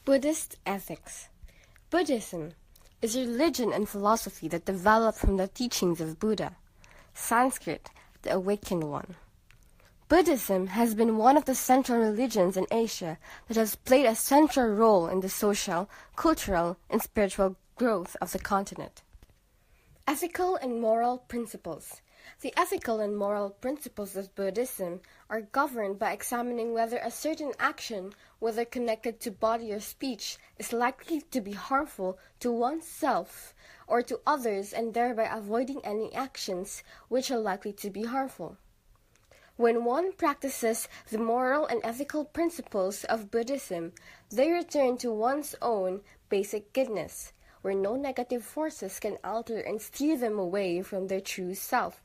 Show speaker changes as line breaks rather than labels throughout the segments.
Buddhist Ethics. Buddhism is a religion and philosophy that developed from the teachings of Buddha, Sanskrit, the awakened one. Buddhism has been one of the central religions in Asia that has played a central role in the social, cultural, and spiritual growth of the continent. Ethical and moral principles. The ethical and moral principles of Buddhism are governed by examining whether a certain action, whether connected to body or speech, is likely to be harmful to oneself or to others, and thereby avoiding any actions which are likely to be harmful. When one practices the moral and ethical principles of Buddhism, they return to one's own basic goodness, where no negative forces can alter and steer them away from their true self.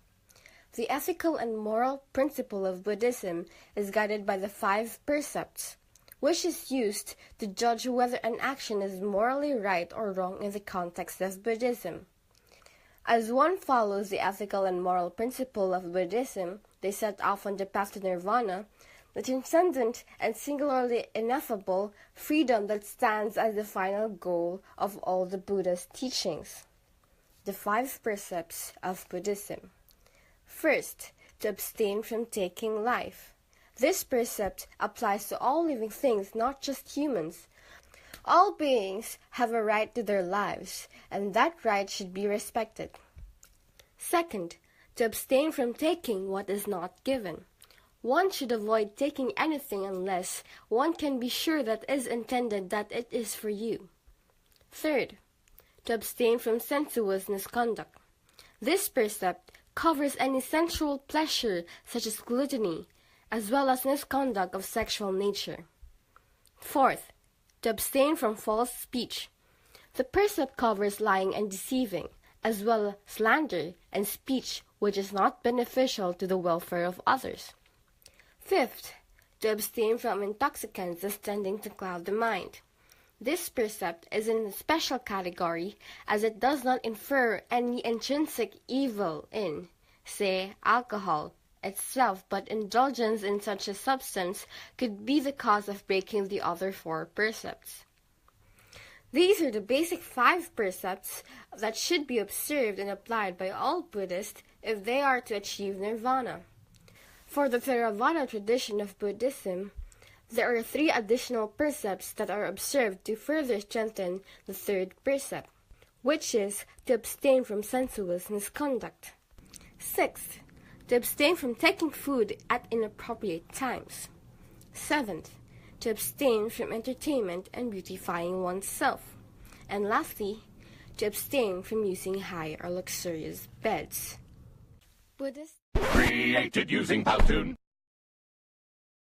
The ethical and moral principle of Buddhism is guided by the 5 precepts, which is used to judge whether an action is morally right or wrong in the context of Buddhism. As one follows the ethical and moral principle of Buddhism, they set off on the path to nirvana, the transcendent and singularly ineffable freedom that stands as the final goal of all the Buddha's teachings. The 5 precepts of Buddhism. First, to abstain from taking life. This precept applies to all living things, not just humans. All beings have a right to their lives, and that right should be respected. Second, to abstain from taking what is not given. One should avoid taking anything unless one can be sure that it is intended that it is for you. Third, to abstain from sensuous misconduct. This precept covers any sensual pleasure such as gluttony, as well as misconduct of sexual nature. Fourth, to abstain from false speech. The precept covers lying and deceiving, as well as slander and speech which is not beneficial to the welfare of others. Fifth, to abstain from intoxicants as tending to cloud the mind. This precept is in a special category as it does not infer any intrinsic evil in, say, alcohol itself, but indulgence in such a substance could be the cause of breaking the other 4 precepts. These are the basic 5 precepts that should be observed and applied by all Buddhists if they are to achieve nirvana. For the Theravada tradition of Buddhism, there are 3 additional precepts that are observed to further strengthen the 3rd precept, which is to abstain from sensuous misconduct. Sixth, to abstain from taking food at inappropriate times. Seventh, to abstain from entertainment and beautifying oneself. And lastly, to abstain from using high or luxurious beds. Buddhist
Created using Powtoon.